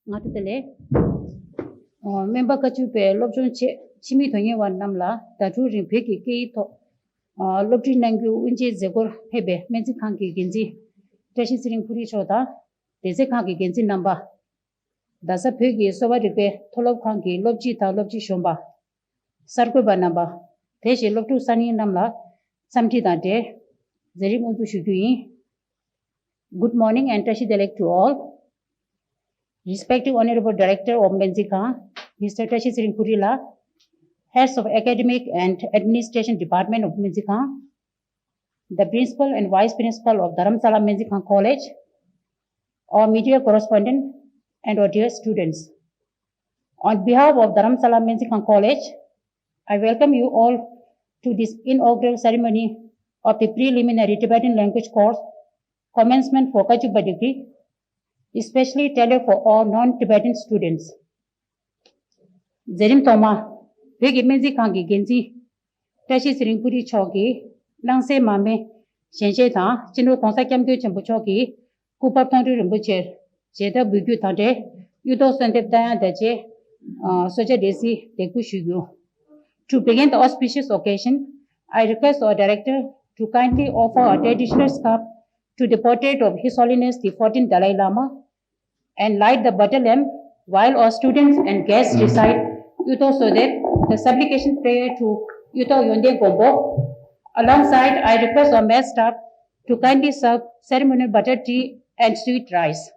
ngatele member kachu pe lobjon chimi thonye wan namla ta chu ring phe ki ke tho lobji nangyu unje zegor hebe menji khang ki genji tashi siring puri choda dese khang ki genji namba dasa phe ki soba ripe tholop khang ki lobji ta lobji shomba sarko ba namba teshi lobtu sani namla samti da de zeri mu tu shugui. Good morning and tashi delek to all. Respected Honorable Director of Menzika, Mr. Tashi Siringpurila, Heads of Academic and Administration Department of Menzika, the Principal and Vice Principal of Dharamsala Menzika College, our media correspondent, and our dear students. On behalf of Dharamsala Menzika College, I welcome you all to this inaugural ceremony of the preliminary Tibetan language course, commencement for Kachuba degree, especially tailored for all non-Tibetan students. Zerim Toma, Vegi Menzi Kangi Genzi, Tashi Siringpuri Choki, Langse Mame, Shenche Ta, Chino Konsa Kyamdu Champuchoki, Kupa Tondu Rimbucher, Jeda Bugu Tande, Yudo Sandep Daya Daje, Soja Desi, Deku Shugu. To begin the auspicious occasion, I request our director to kindly offer a traditional scarf to the portrait of His Holiness the 14th Dalai Lama and light the butter lamp while our students and guests recite Yuto Sodep, the supplication prayer to Yuto Yonde Gombo. Alongside, I request our mass staff to kindly serve ceremonial butter tea and sweet rice.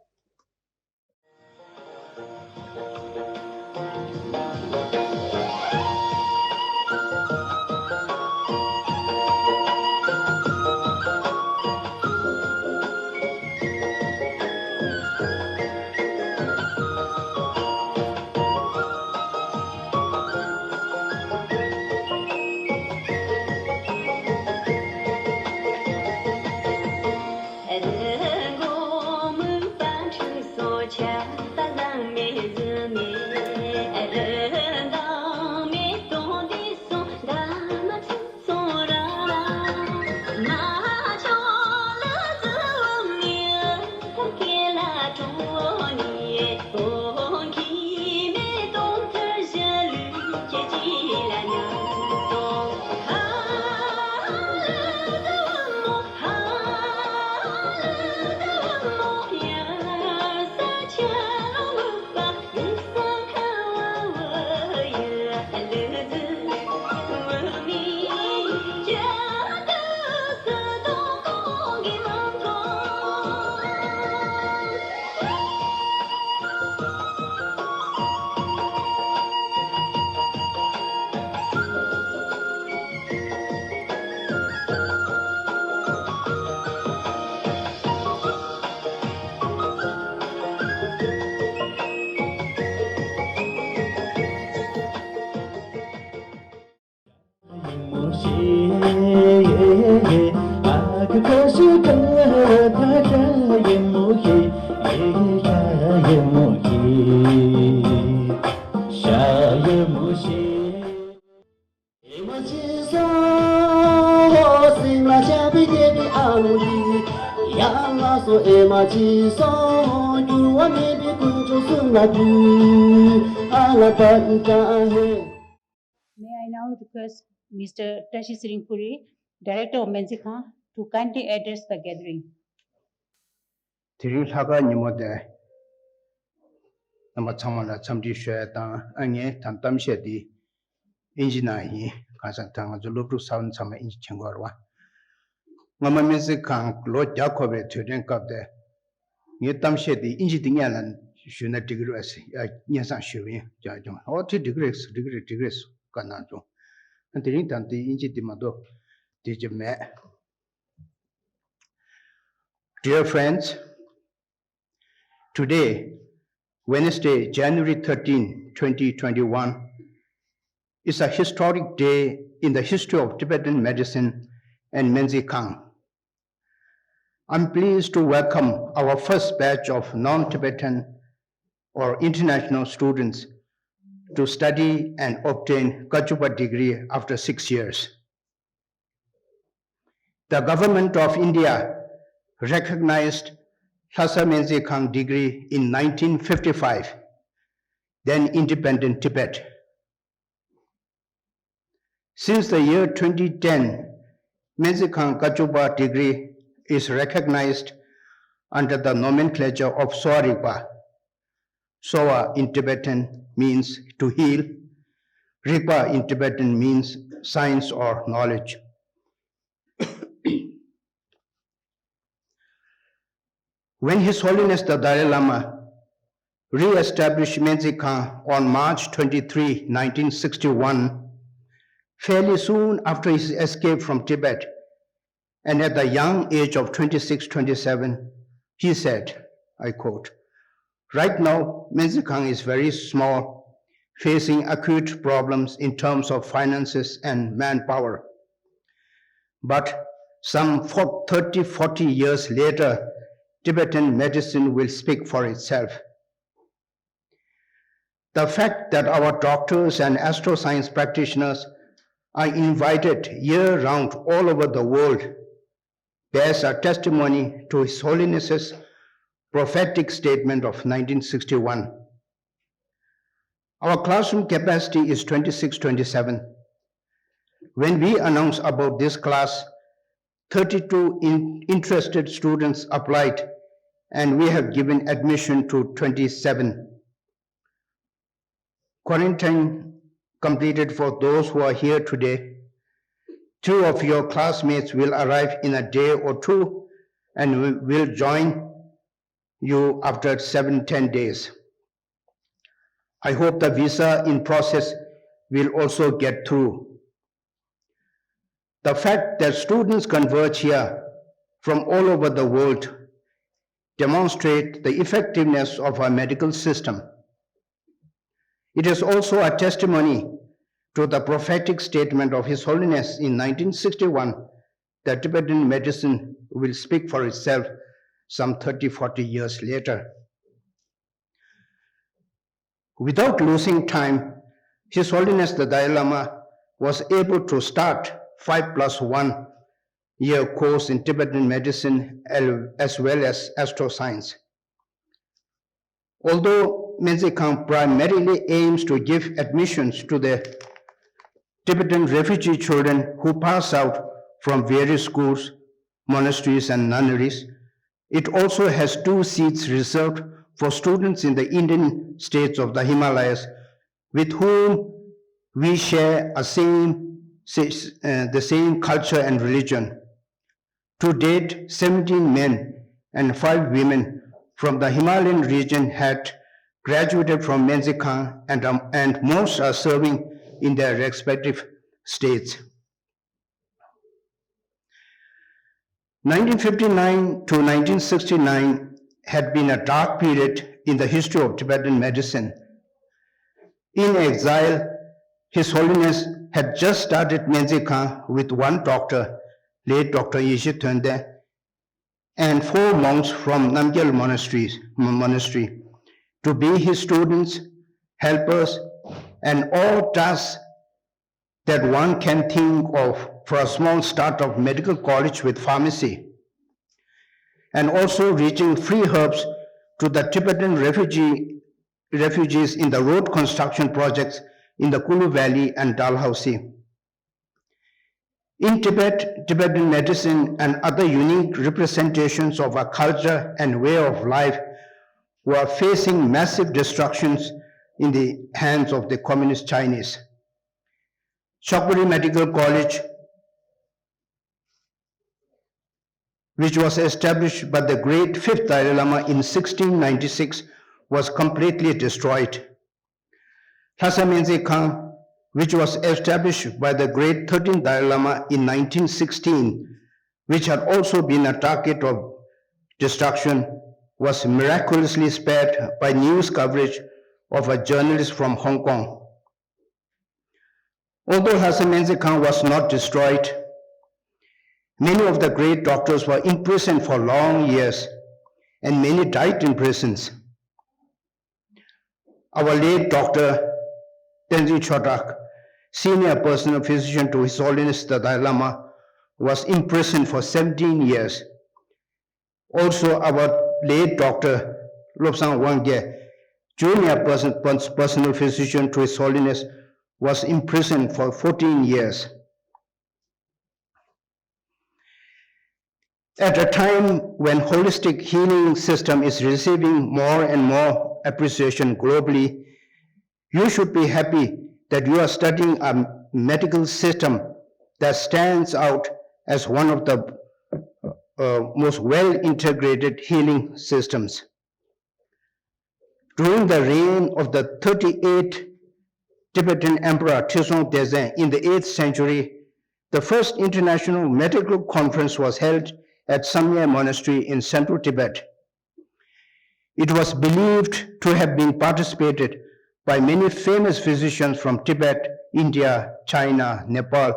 May I now request Mr. Tashi Siringpuri, Director of Menzika, to kindly address the gathering. Tirilhaga Nimode Namachamala Chamdi Shayatan, Anye, Tantam Shedi, Injinai, Kasatanga, Zulubu Sound Sama Inchingorwa. Mama Mezikan, Lord Jacob, to drink up there. Yetam Shedi, Injinyalan, should not digress, Yasan Shuvi, Jajum, or 2 degrees, Kanajo. And the Rintan, the Injidimado, Dijame. Dear friends, today, Wednesday, January 13, 2021, is a historic day in the history of Tibetan medicine and Menzikang. I'm pleased to welcome our first batch of non-Tibetan or international students to study and obtain Kachupa degree after 6 years. The government of India recognized Lhasa Menzikang degree in 1955 then independent Tibet. Since the year 2010, Menzikhang Kachupa degree is recognized under the nomenclature of Sowa Rigpa. Sowa in Tibetan means to heal. Rigpa in Tibetan means science or knowledge. When His Holiness the Dalai Lama re-established Menzikhang on March 23, 1961, fairly soon after his escape from Tibet, and at the young age of 26-27, he said, I quote, "Right now, Menzikhang is very small, facing acute problems in terms of finances and manpower. But some 30-40 years later, Tibetan medicine will speak for itself." The fact that our doctors and astroscience practitioners are invited year-round all over the world bears a testimony to His Holiness's prophetic statement of 1961. Our classroom capacity is 26-27. When we announced about this class, 32 interested students applied, and we have given admission to 27. Quarantine completed for those who are here today. 2 of your classmates will arrive in a day or 2 and will join you after 7-10 days. I hope the visa in process will also get through. The fact that students converge here from all over the world demonstrate the effectiveness of our medical system. It is also a testimony to the prophetic statement of His Holiness in 1961 that Tibetan medicine will speak for itself some 30-40 years later. Without losing time, His Holiness the Dalai Lama was able to start 5+1 year course in Tibetan medicine as well as astroscience. Although Menzikhang primarily aims to give admissions to the Tibetan refugee children who pass out from various schools, monasteries, and nunneries, it also has 2 seats reserved for students in the Indian states of the Himalayas with whom we share the same culture and religion. To date, 17 men and 5 women from the Himalayan region had graduated from Menzikhang, and most are serving in their respective states. 1959 to 1969 had been a dark period in the history of Tibetan medicine. In exile, His Holiness had just started Menzikhang with 1 doctor, late Dr. Yeshe Tönde, and 4 monks from Namgyal Monastery to be his students, helpers, and all tasks that one can think of for a small start of medical college with pharmacy, and also reaching free herbs to the Tibetan refugees in the road construction projects in the Kulu Valley and Dalhousie. In Tibet, Tibetan medicine and other unique representations of our culture and way of life were facing massive destructions in the hands of the Communist Chinese. Chokburi Medical College, which was established by the great 5th Dalai Lama in 1696, was completely destroyed. Lhasa Menzikhang, which was established by the great 13th Dalai Lama in 1916, which had also been a target of destruction, was miraculously spared by news coverage of a journalist from Hong Kong. Although Lhasa Menzikhang was not destroyed, many of the great doctors were imprisoned for long years, and many died in prisons. Our late Dr. Tenzin Chodak, senior personal physician to His Holiness the Dalai Lama, was imprisoned for 17 years. Also, our late Dr. Lobsang Wangye junior personal physician to His Holiness, was imprisoned for 14 years. At a time when holistic healing system is receiving more and more appreciation globally, you should be happy that you are studying a medical system that stands out as one of the most well-integrated healing systems. During the reign of the 38th Tibetan Emperor Tizong Desen in the 8th century, the first international medical conference was held at Samye Monastery in central Tibet. It was believed to have been participated by many famous physicians from Tibet, India, China, Nepal,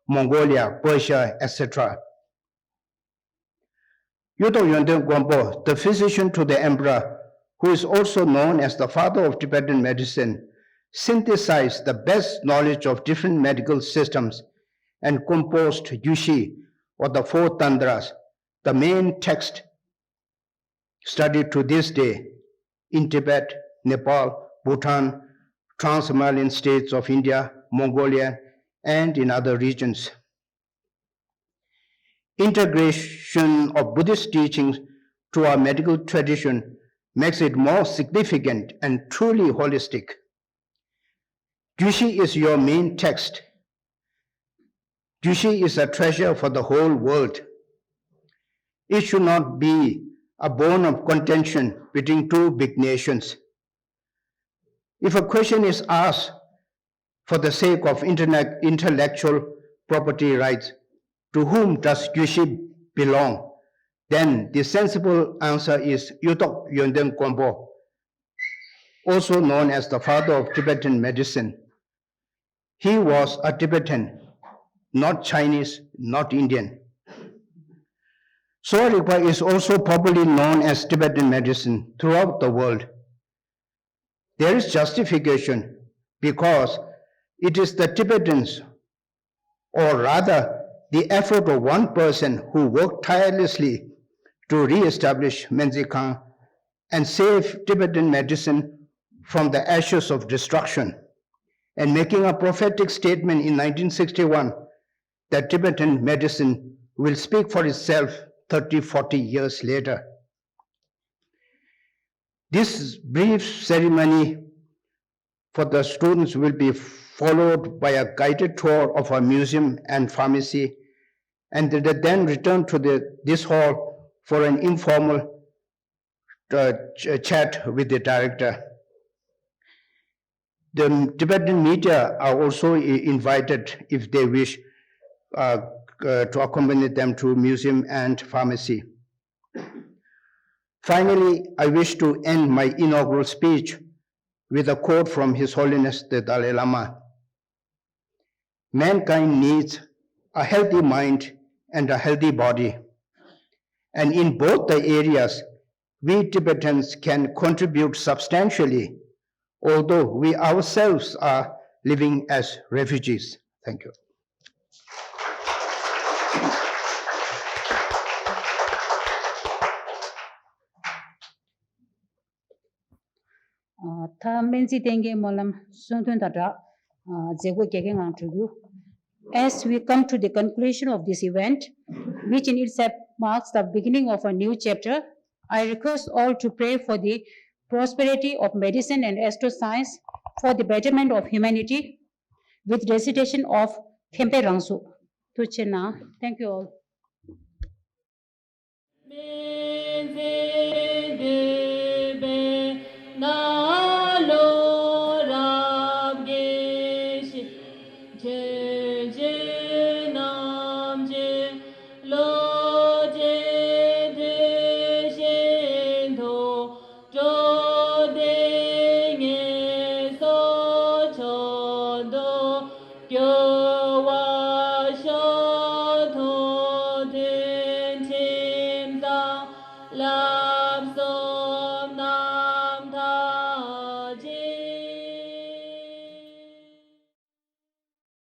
Mongolia, Persia, etc. Yudo Yönden Gompo, the physician to the emperor, who is also known as the father of Tibetan medicine, synthesized the best knowledge of different medical systems and composed Yushi, or the Four Tantras, the main text studied to this day in Tibet, Nepal, Bhutan, Trans-Himalayan states of India, Mongolia, and in other regions. Integration of Buddhist teachings to our medical tradition makes it more significant and truly holistic. Jushi is your main text. Jushi is a treasure for the whole world. It should not be a bone of contention between two big nations. If a question is asked for the sake of intellectual property rights, to whom does Jushi belong? Then the sensible answer is Yutok Yönden Gompo, also known as the father of Tibetan medicine. He was a Tibetan, not Chinese, not Indian. Sowa Rigpa is also popularly known as Tibetan medicine throughout the world. There is justification because it is the Tibetans, or rather the effort of one person who worked tirelessly to re-establish Menzi Khan and save Tibetan medicine from the ashes of destruction, and making a prophetic statement in 1961 that Tibetan medicine will speak for itself 30-40 years later. This brief ceremony for the students will be followed by a guided tour of our museum and pharmacy, and they then return to this hall for an informal chat with the director. The Tibetan media are also invited, if they wish, to accompany them to museum and pharmacy. Finally, I wish to end my inaugural speech with a quote from His Holiness the Dalai Lama. Mankind needs a healthy mind and a healthy body. And in both the areas, we Tibetans can contribute substantially, although we ourselves are living as refugees. Thank you. As we come to the conclusion of this event, which in itself marks the beginning of a new chapter, I request all to pray for the prosperity of medicine and astroscience, for the betterment of humanity, with recitation of Khempe Rangsu. Tuchena. Thank you all.